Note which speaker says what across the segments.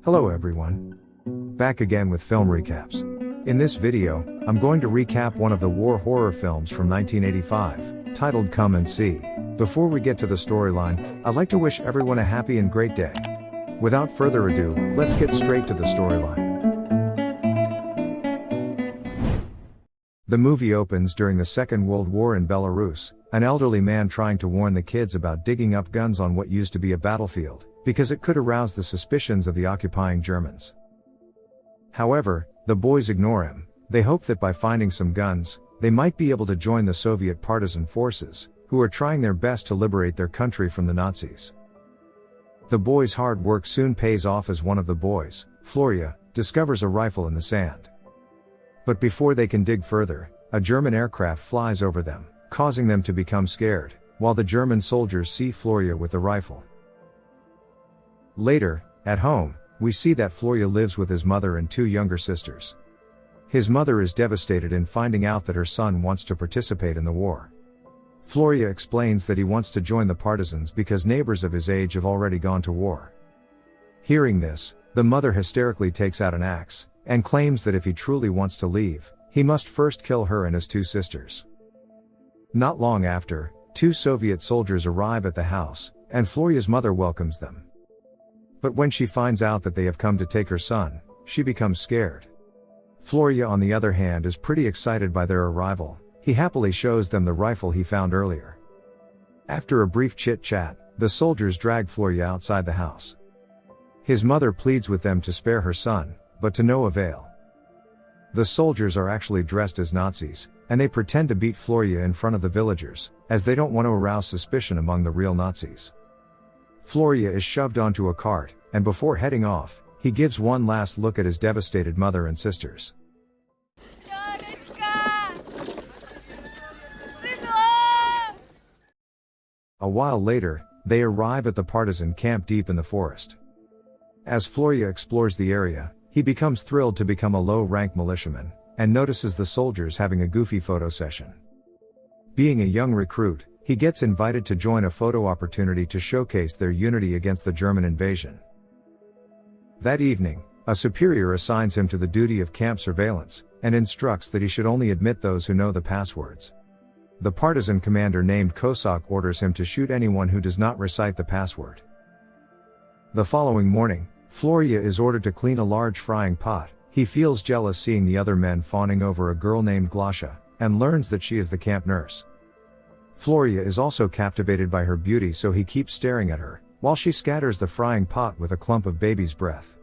Speaker 1: Hello everyone. Back again with film recaps. In this video, I'm going to recap one of the war horror films from 1985, titled Come and See. Before we get to the storyline, I'd like to wish everyone a happy and great day. Without further ado, let's get straight to the storyline. The movie opens during the Second World War in Belarus, an elderly man trying to warn the kids about digging up guns on what used to be a battlefield, because it could arouse the suspicions of the occupying Germans. However, the boys ignore him. They hope that by finding some guns, they might be able to join the Soviet partisan forces, who are trying their best to liberate their country from the Nazis. The boys' hard work soon pays off as one of the boys, Floria, discovers a rifle in the sand. But before they can dig further, a German aircraft flies over them, causing them to become scared, while the German soldiers see Floria with the rifle. Later, at home, we see that Floria lives with his mother and two younger sisters. His mother is devastated in finding out that her son wants to participate in the war. Floria explains that he wants to join the partisans because neighbors of his age have already gone to war. Hearing this, the mother hysterically takes out an axe, and claims that if he truly wants to leave, he must first kill her and his two sisters. Not long after, two Soviet soldiers arrive at the house, and Floria's mother welcomes them. But when she finds out that they have come to take her son, she becomes scared. Floria, on the other hand, is pretty excited by their arrival. He happily shows them the rifle he found earlier. After a brief chit-chat, the soldiers drag Floria outside the house. His mother pleads with them to spare her son, but to no avail. The soldiers are actually dressed as Nazis, and they pretend to beat Floria in front of the villagers, as they don't want to arouse suspicion among the real Nazis. Floria is shoved onto a cart, and before heading off, he gives one last look at his devastated mother and sisters. A while later, they arrive at the partisan camp deep in the forest. As Floria explores the area, he becomes thrilled to become a low-rank militiaman, and notices the soldiers having a goofy photo session. Being a young recruit, he gets invited to join a photo opportunity to showcase their unity against the German invasion. That evening, a superior assigns him to the duty of camp surveillance, and instructs that he should only admit those who know the passwords. The partisan commander named Cossack orders him to shoot anyone who does not recite the password. The following morning, Floria is ordered to clean a large frying pot. He feels jealous seeing the other men fawning over a girl named Glasha, and learns that she is the camp nurse. Floria is also captivated by her beauty, so he keeps staring at her, while she scatters the frying pot with a clump of baby's breath.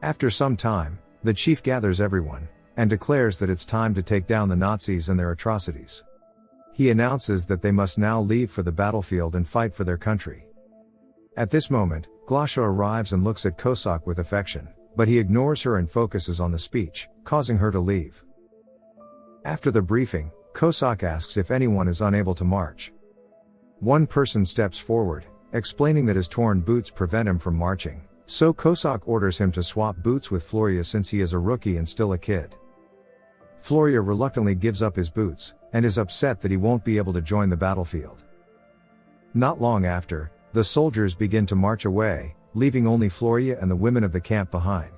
Speaker 1: After some time, the chief gathers everyone, and declares that it's time to take down the Nazis and their atrocities. He announces that they must now leave for the battlefield and fight for their country. At this moment, Glasha arrives and looks at Cossack with affection, but he ignores her and focuses on the speech, causing her to leave. After the briefing, Cossack asks if anyone is unable to march. One person steps forward, explaining that his torn boots prevent him from marching, so Cossack orders him to swap boots with Floria since he is a rookie and still a kid. Floria reluctantly gives up his boots, and is upset that he won't be able to join the battlefield. Not long after, the soldiers begin to march away, leaving only Floria and the women of the camp behind.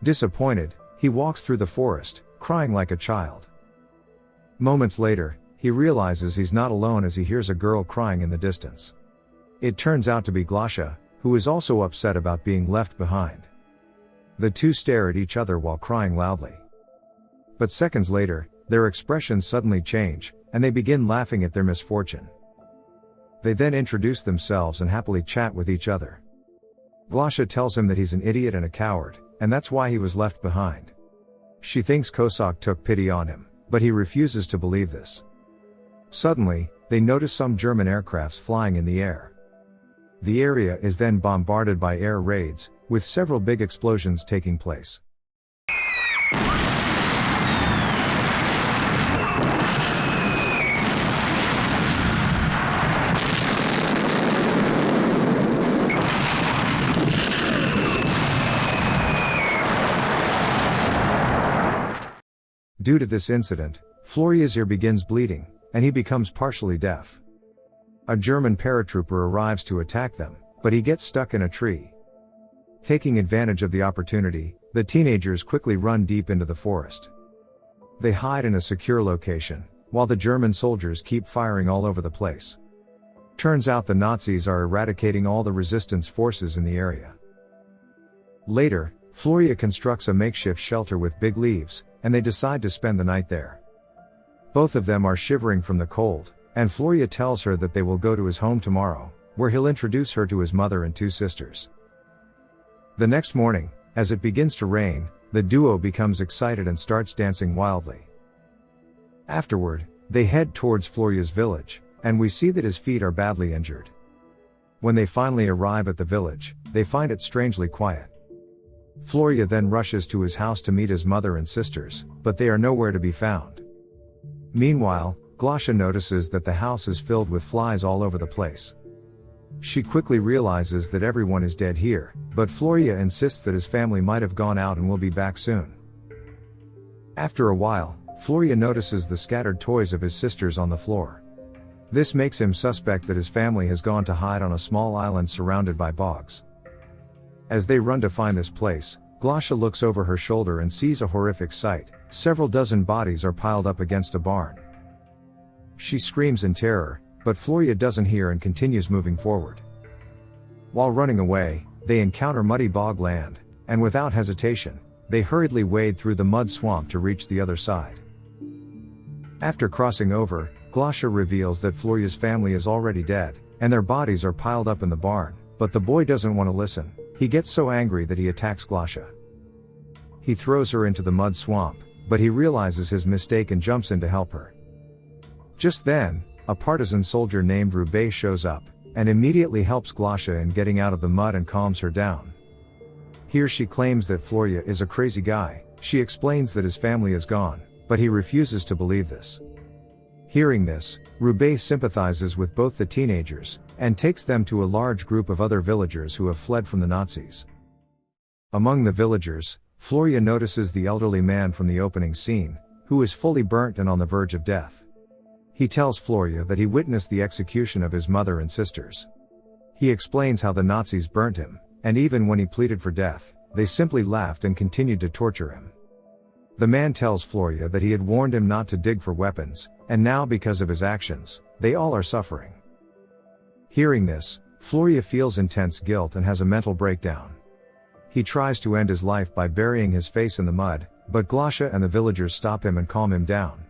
Speaker 1: Disappointed, he walks through the forest, crying like a child. Moments later, he realizes he's not alone as he hears a girl crying in the distance. It turns out to be Glasha, who is also upset about being left behind. The two stare at each other while crying loudly. But seconds later, their expressions suddenly change, and they begin laughing at their misfortune. They then introduce themselves and happily chat with each other. Glasha tells him that he's an idiot and a coward, and that's why he was left behind. She thinks Cossack took pity on him, but he refuses to believe this. Suddenly, they notice some German aircrafts flying in the air. The area is then bombarded by air raids, with several big explosions taking place. Due to this incident, Floria's ear begins bleeding, and he becomes partially deaf. A German paratrooper arrives to attack them, but he gets stuck in a tree. Taking advantage of the opportunity, the teenagers quickly run deep into the forest. They hide in a secure location, while the German soldiers keep firing all over the place. Turns out the Nazis are eradicating all the resistance forces in the area. Later, Floria constructs a makeshift shelter with big leaves, and they decide to spend the night there. Both of them are shivering from the cold, and Floria tells her that they will go to his home tomorrow, where he'll introduce her to his mother and two sisters. The next morning, as it begins to rain, the duo becomes excited and starts dancing wildly. Afterward, they head towards Floria's village, and we see that his feet are badly injured. When they finally arrive at the village, they find it strangely quiet. Floria then rushes to his house to meet his mother and sisters, but they are nowhere to be found. Meanwhile, Glosha notices that the house is filled with flies all over the place. She quickly realizes that everyone is dead here, but Floria insists that his family might have gone out and will be back soon. After a while, Floria notices the scattered toys of his sisters on the floor. This makes him suspect that his family has gone to hide on a small island surrounded by bogs. As they run to find this place, Glosha looks over her shoulder and sees a horrific sight. Several dozen bodies are piled up against a barn. She screams in terror, but Floria doesn't hear and continues moving forward. While running away, they encounter muddy bog land, and without hesitation, they hurriedly wade through the mud swamp to reach the other side. After crossing over, Glosha reveals that Floria's family is already dead, and their bodies are piled up in the barn, but the boy doesn't want to listen. He gets so angry that he attacks Glosha. He throws her into the mud swamp, but he realizes his mistake and jumps in to help her. Just then, a partisan soldier named Roubaix shows up, and immediately helps Glosha in getting out of the mud and calms her down. Here she claims that Floria is a crazy guy. She explains that his family is gone, but he refuses to believe this. Hearing this, Roubaix sympathizes with both the teenagers, and takes them to a large group of other villagers who have fled from the Nazis. Among the villagers, Floria notices the elderly man from the opening scene, who is fully burnt and on the verge of death. He tells Floria that he witnessed the execution of his mother and sisters. He explains how the Nazis burnt him, and even when he pleaded for death, they simply laughed and continued to torture him. The man tells Floria that he had warned him not to dig for weapons, and now because of his actions, they all are suffering. Hearing this, Floria feels intense guilt and has a mental breakdown. He tries to end his life by burying his face in the mud, but Glosha and the villagers stop him and calm him down.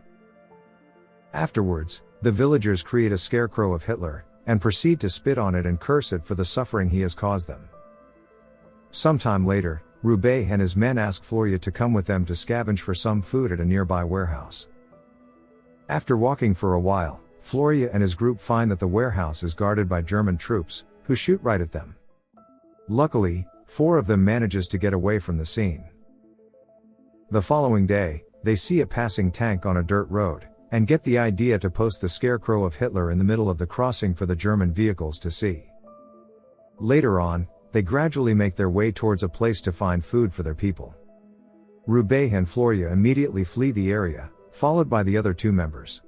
Speaker 1: Afterwards, the villagers create a scarecrow of Hitler, and proceed to spit on it and curse it for the suffering he has caused them. Sometime later, Roubaix and his men ask Floria to come with them to scavenge for some food at a nearby warehouse. After walking for a while, Floria and his group find that the warehouse is guarded by German troops, who shoot right at them. Luckily, 4 of them manages to get away from the scene. The following day, they see a passing tank on a dirt road, and get the idea to post the scarecrow of Hitler in the middle of the crossing for the German vehicles to see. Later on, they gradually make their way towards a place to find food for their people. Roubaix and Floria immediately flee the area, followed by the other 2 members.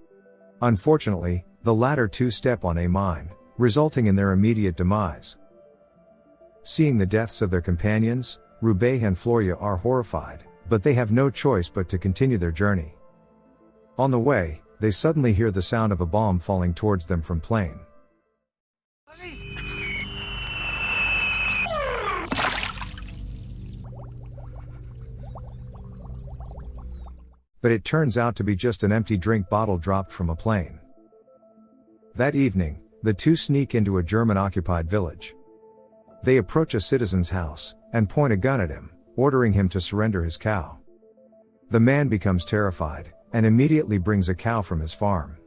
Speaker 1: Unfortunately, the latter 2 step on a mine, resulting in their immediate demise. Seeing the deaths of their companions, Roubaix and Floria are horrified, but they have no choice but to continue their journey. On the way, they suddenly hear the sound of a bomb falling towards them from plane. But it turns out to be just an empty drink bottle dropped from a plane. That evening, the 2 sneak into a German-occupied village. They approach a citizen's house, and point a gun at him, ordering him to surrender his cow. The man becomes terrified, and immediately brings a cow from his farm.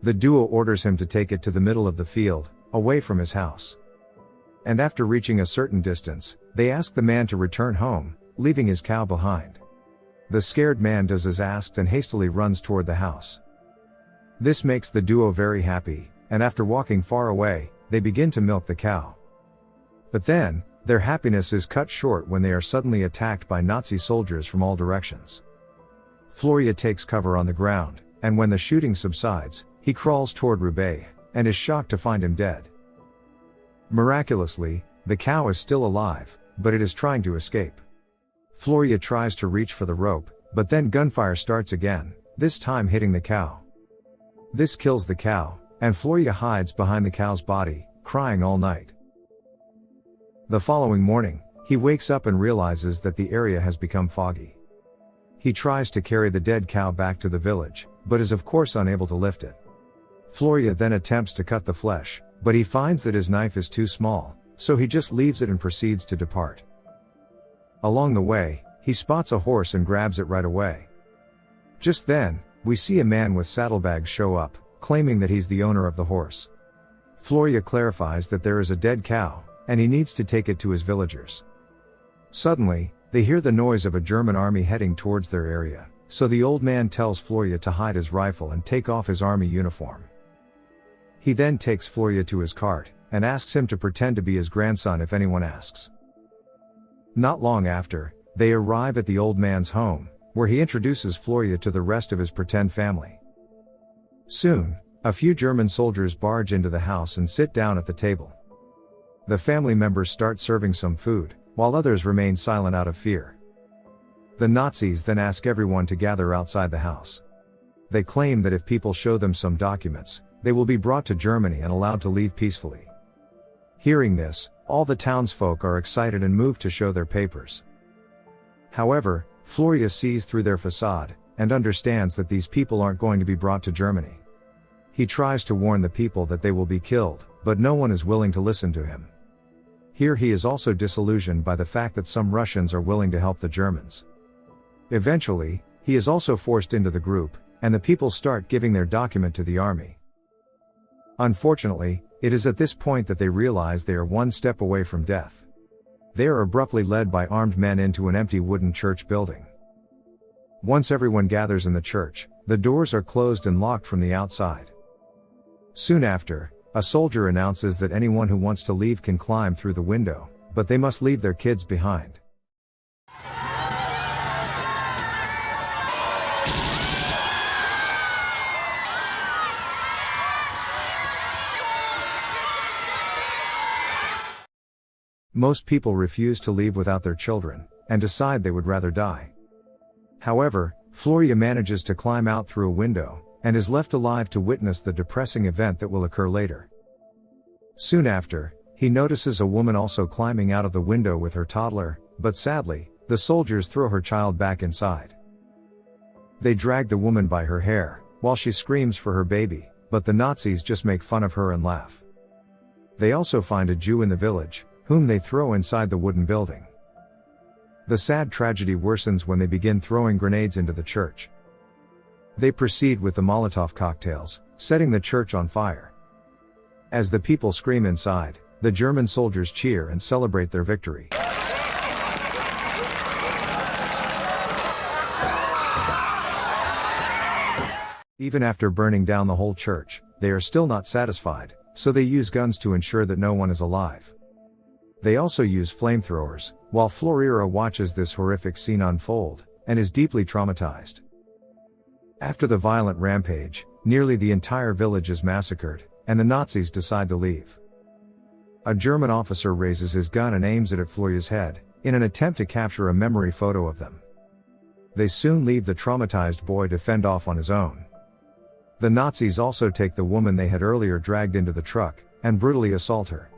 Speaker 1: The duo orders him to take it to the middle of the field, away from his house. And after reaching a certain distance, they ask the man to return home, leaving his cow behind. The scared man does as asked and hastily runs toward the house. This makes the duo very happy, and after walking far away, they begin to milk the cow. But then, their happiness is cut short when they are suddenly attacked by Nazi soldiers from all directions. Floria takes cover on the ground, and when the shooting subsides, he crawls toward Roubaix, and is shocked to find him dead. Miraculously, the cow is still alive, but it is trying to escape. Floria tries to reach for the rope, but then gunfire starts again, this time hitting the cow. This kills the cow, and Floria hides behind the cow's body, crying all night. The following morning, he wakes up and realizes that the area has become foggy. He tries to carry the dead cow back to the village, but is of course unable to lift it. Floria then attempts to cut the flesh, but he finds that his knife is too small, so he just leaves it and proceeds to depart. Along the way, he spots a horse and grabs it right away. Just then, we see a man with saddlebags show up, claiming that he's the owner of the horse. Floria clarifies that there is a dead cow, and he needs to take it to his villagers. Suddenly, they hear the noise of a German army heading towards their area, so the old man tells Floria to hide his rifle and take off his army uniform. He then takes Floria to his cart, and asks him to pretend to be his grandson if anyone asks. Not long after, they arrive at the old man's home, where he introduces Floria to the rest of his pretend family. Soon, a few German soldiers barge into the house and sit down at the table. The family members start serving some food, while others remain silent out of fear. The Nazis then ask everyone to gather outside the house. They claim that if people show them some documents, they will be brought to Germany and allowed to leave peacefully. Hearing this, all the townsfolk are excited and move to show their papers. However, Floria sees through their facade, and understands that these people aren't going to be brought to Germany. He tries to warn the people that they will be killed, but no one is willing to listen to him. Here he is also disillusioned by the fact that some Russians are willing to help the Germans. Eventually, he is also forced into the group, and the people start giving their document to the army. Unfortunately, it is at this point that they realize they are one step away from death. They are abruptly led by armed men into an empty wooden church building. Once everyone gathers in the church, the doors are closed and locked from the outside. Soon after, a soldier announces that anyone who wants to leave can climb through the window, but they must leave their kids behind. Most people refuse to leave without their children, and decide they would rather die. However, Floria manages to climb out through a window, and is left alive to witness the depressing event that will occur later. Soon after, he notices a woman also climbing out of the window with her toddler, but sadly, the soldiers throw her child back inside. They drag the woman by her hair, while she screams for her baby, but the Nazis just make fun of her and laugh. They also find a Jew in the village, whom they throw inside the wooden building. The sad tragedy worsens when they begin throwing grenades into the church. They proceed with the Molotov cocktails, setting the church on fire. As the people scream inside, the German soldiers cheer and celebrate their victory. Even after burning down the whole church, they are still not satisfied, so they use guns to ensure that no one is alive. They also use flamethrowers, while Floria watches this horrific scene unfold, and is deeply traumatized. After the violent rampage, nearly the entire village is massacred, and the Nazis decide to leave. A German officer raises his gun and aims it at Floria's head, in an attempt to capture a memory photo of them. They soon leave the traumatized boy to fend off on his own. The Nazis also take the woman they had earlier dragged into the truck, and brutally assault her.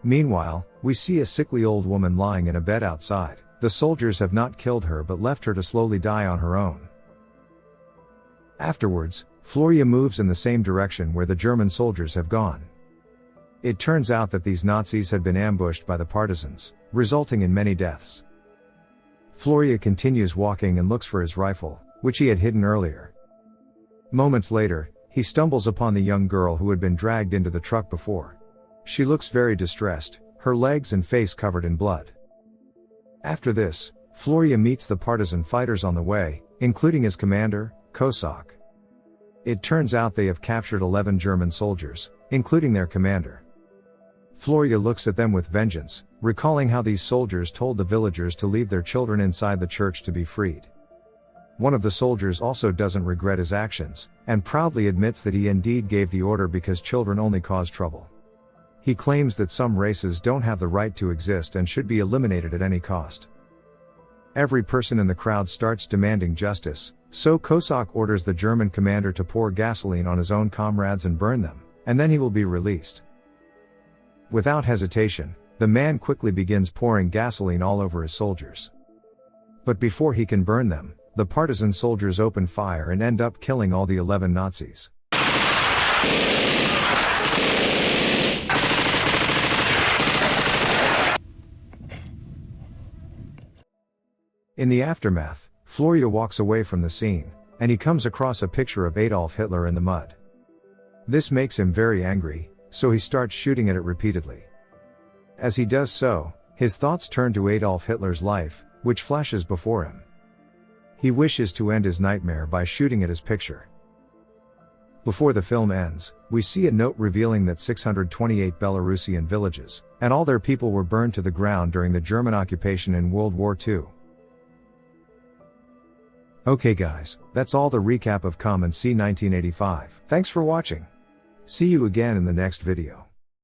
Speaker 1: Meanwhile, we see a sickly old woman lying in a bed outside. The soldiers have not killed her but left her to slowly die on her own. Afterwards, Floria moves in the same direction where the German soldiers have gone. It turns out that these Nazis had been ambushed by the partisans, resulting in many deaths. Floria continues walking and looks for his rifle, which he had hidden earlier. Moments later, he stumbles upon the young girl who had been dragged into the truck before. She looks very distressed, her legs and face covered in blood. After this, Floria meets the partisan fighters on the way, including his commander, Cossack. It turns out they have captured 11 German soldiers, including their commander. Floria looks at them with vengeance, recalling how these soldiers told the villagers to leave their children inside the church to be freed. One of the soldiers also doesn't regret his actions, and proudly admits that he indeed gave the order because children only cause trouble. He claims that some races don't have the right to exist and should be eliminated at any cost. Every person in the crowd starts demanding justice, so Cossack orders the German commander to pour gasoline on his own comrades and burn them, and then he will be released. Without hesitation, the man quickly begins pouring gasoline all over his soldiers. But before he can burn them, the partisan soldiers open fire and end up killing all the 11 Nazis. In the aftermath, Florian walks away from the scene, and he comes across a picture of Adolf Hitler in the mud. This makes him very angry, so he starts shooting at it repeatedly. As he does so, his thoughts turn to Adolf Hitler's life, which flashes before him. He wishes to end his nightmare by shooting at his picture. Before the film ends, we see a note revealing that 628 Belarusian villages, and all their people were burned to the ground during the German occupation in World War II. Okay guys, that's all the recap of Come and See 1985. Thanks for watching. See you again in the next video.